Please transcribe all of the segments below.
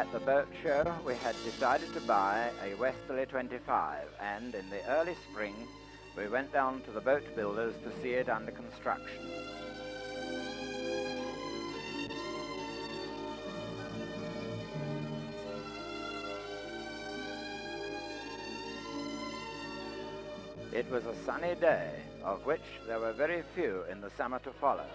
At the boat show, we had decided to buy a westerly 25, and in the early spring, we went down to the boat builders to see it under construction. It was a sunny day, of which there were very few in the summer to follow.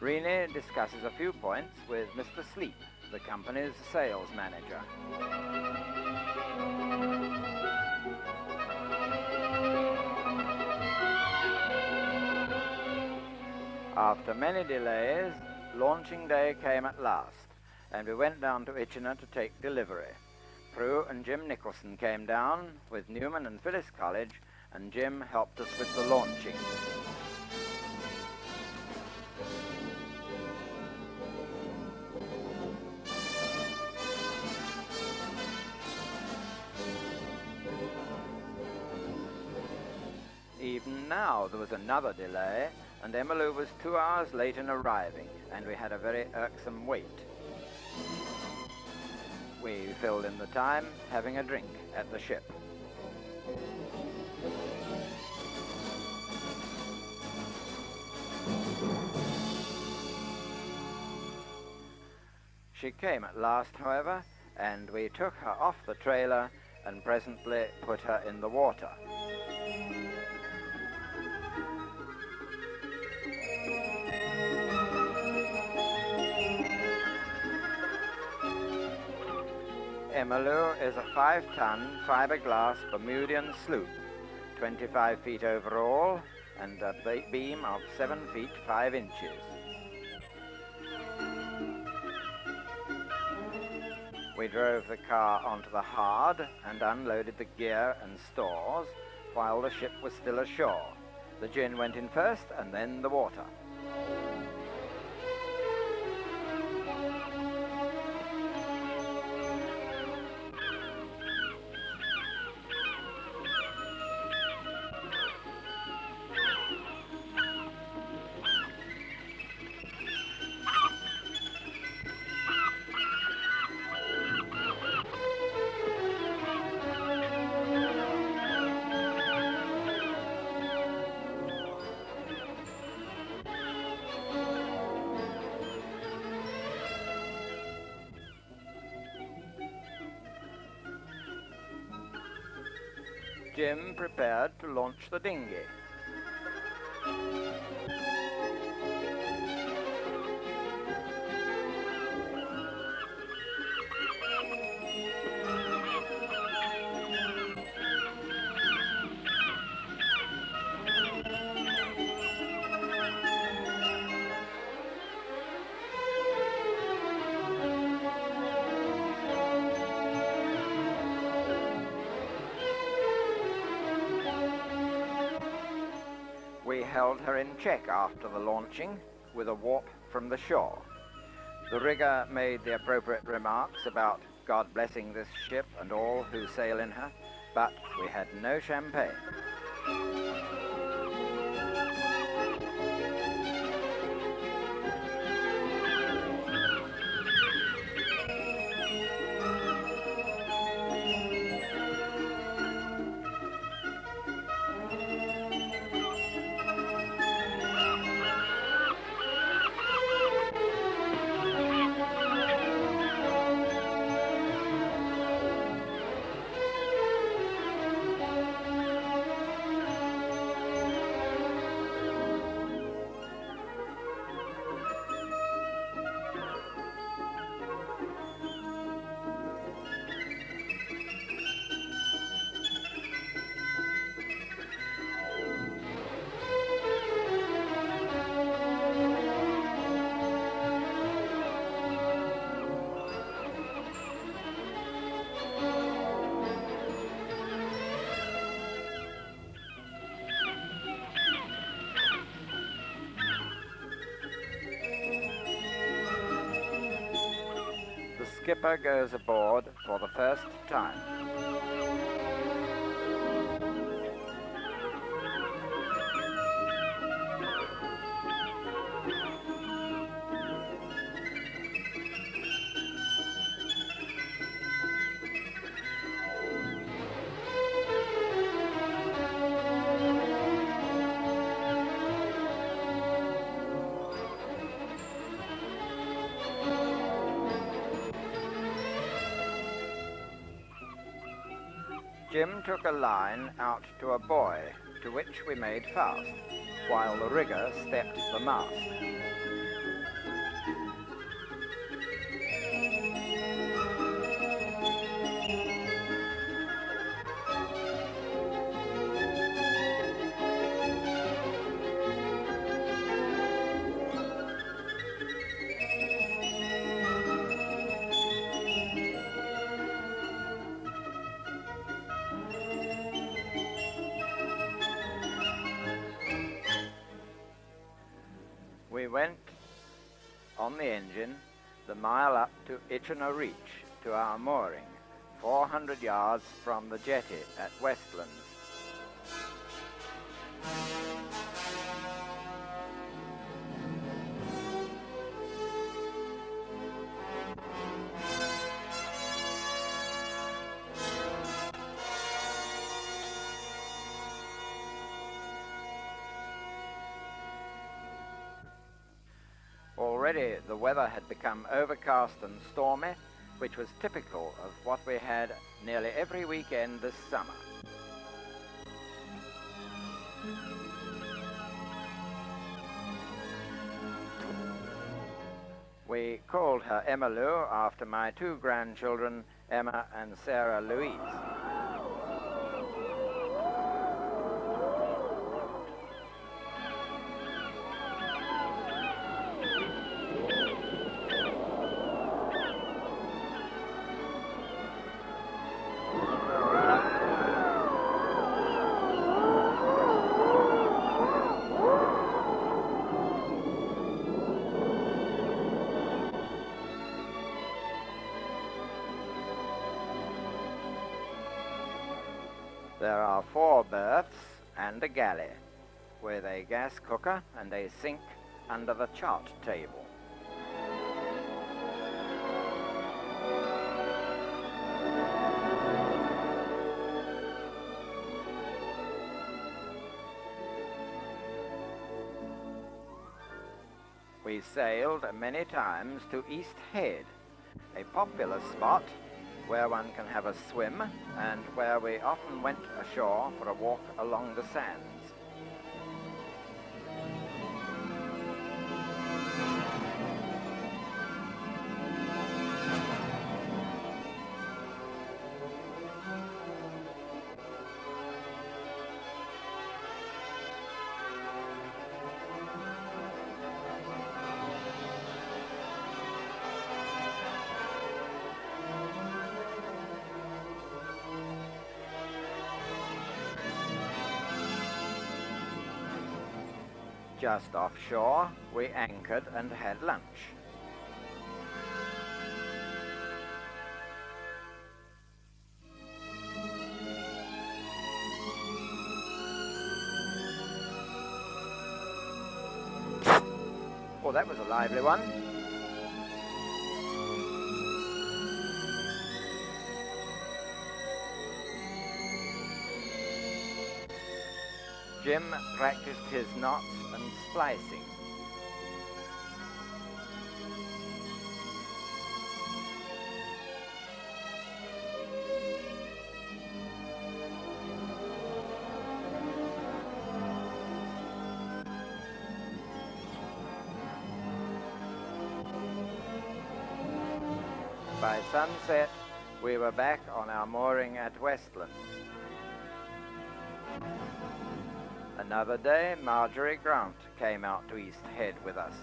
Rini discusses a few points with Mr. Sleep, the company's sales manager. After many delays, launching day came at last, and we went down to Itchenor to take delivery. Prue and Jim Nicholson came down with Newman and Phyllis College, and Jim helped us with the launching. Even now there was another delay, and Emmalou was 2 hours late in arriving, and we had a very irksome wait. We filled in the time having a drink at the ship. She came at last, however, and we took her off the trailer and presently put her in the water. Emmalou is a 5-ton fiberglass Bermudian sloop, 25 feet overall, and a beam of 7 feet 5 inches. We drove the car onto the hard and unloaded the gear and stores while the ship was still ashore. The gin went in first and then the water. Jim prepared to launch the dinghy. We held her in check after the launching with a warp from the shore. The rigger made the appropriate remarks about God blessing this ship and all who sail in her, but we had no champagne. The skipper goes aboard for the first time. Jim took a line out to a buoy, to which we made fast, while the rigger stepped the mast. We went on the engine the mile up to Itchenor Reach to our mooring, 400 yards from the jetty at Westlands. Already the weather had become overcast and stormy, which was typical of what we had nearly every weekend this summer. We called her Emmalou after my two grandchildren, Emma and Sarah Louise. There are 4 berths and a galley, with a gas cooker and a sink under the chart table. We sailed many times to East Head, a popular spot where one can have a swim and where we often went ashore for a walk along the sands. Just offshore, we anchored and had lunch. Oh, that was a lively one. Jim practiced his knots and splicing. By sunset, we were back on our mooring at Westlands. Another day, Marjorie Grant came out to East Head with us.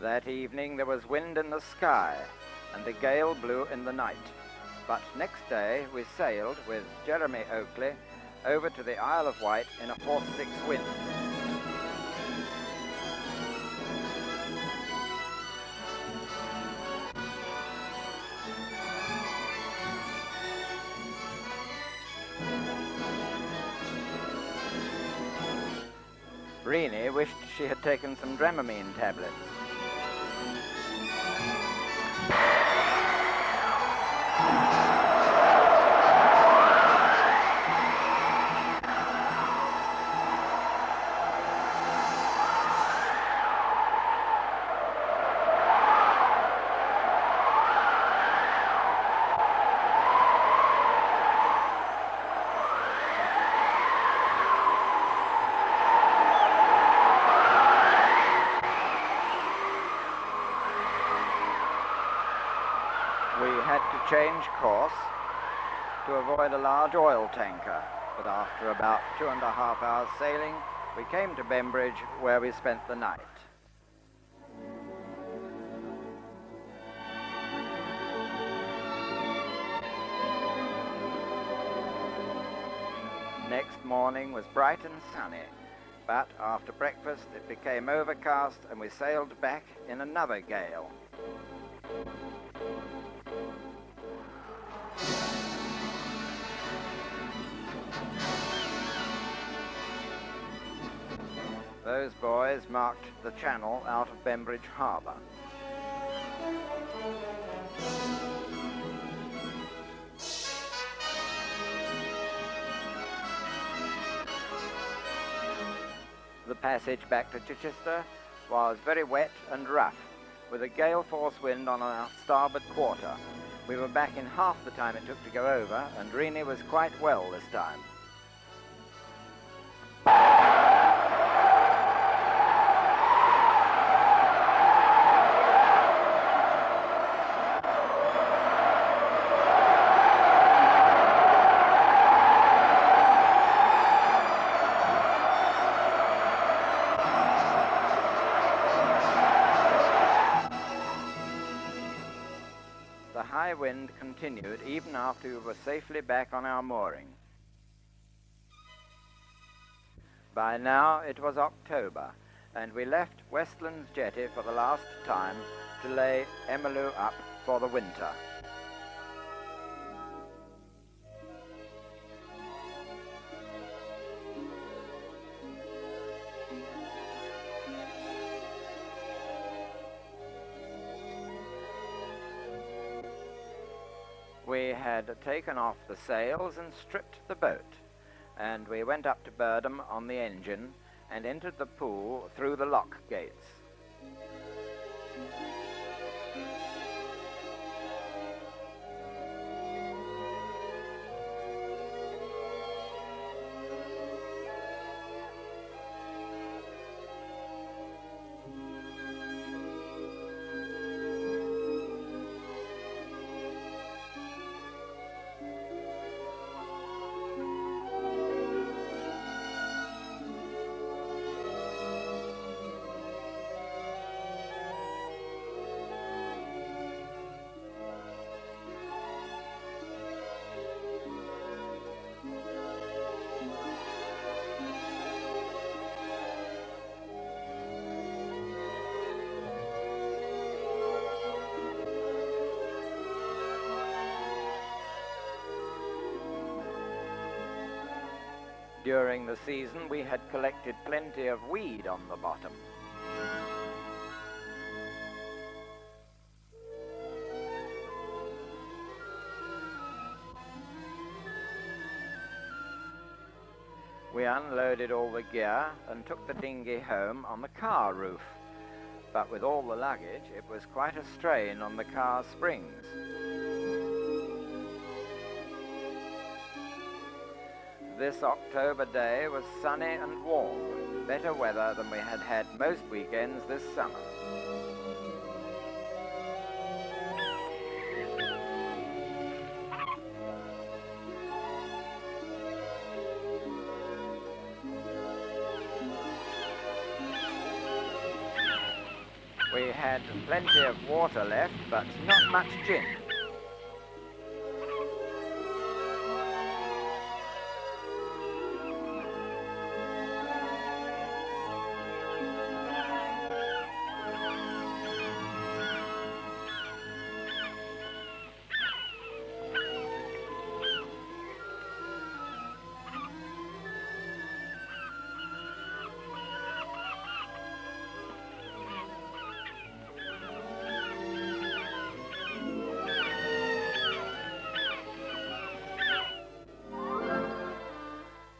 That evening there was wind in the sky, and a gale blew in the night. But next day we sailed with Jeremy Oakley over to the Isle of Wight in a force-6 wind. Rennie wished she had taken some Dramamine tablets. We had to change course to avoid a large oil tanker, but after about 2.5 hours sailing, we came to Bembridge, where we spent the night. Next morning was bright and sunny, but after breakfast it became overcast and we sailed back in another gale. Those boys marked the channel out of Bembridge Harbour. The passage back to Chichester was very wet and rough, with a gale force wind on our starboard quarter. We were back in half the time it took to go over, and Rennie was quite well this time. The high wind continued even after we were safely back on our mooring. By now it was October, and we left Westland's jetty for the last time to lay Emmalou up for the winter. We had taken off the sails and stripped the boat, and we went up to Birdham on the engine and entered the pool through the lock gates. During the season, we had collected plenty of weed on the bottom. We unloaded all the gear and took the dinghy home on the car roof. But with all the luggage, it was quite a strain on the car springs. This October day was sunny and warm, better weather than we had had most weekends this summer. We had plenty of water left, but not much gin.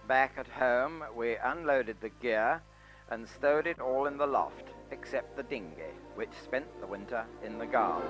Back at home, we unloaded the gear and stowed it all in the loft, except the dinghy, which spent the winter in the garden.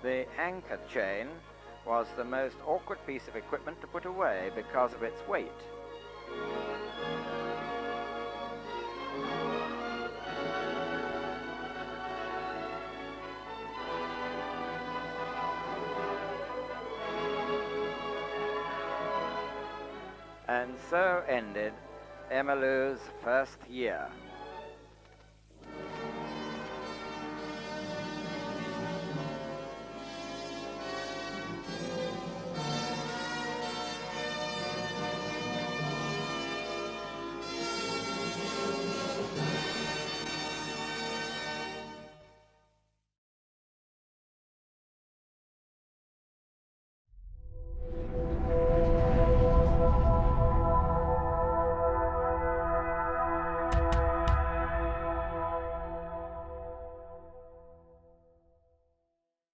The anchor chain was the most awkward piece of equipment to put away because of its weight. And so ended Emmalou's first year.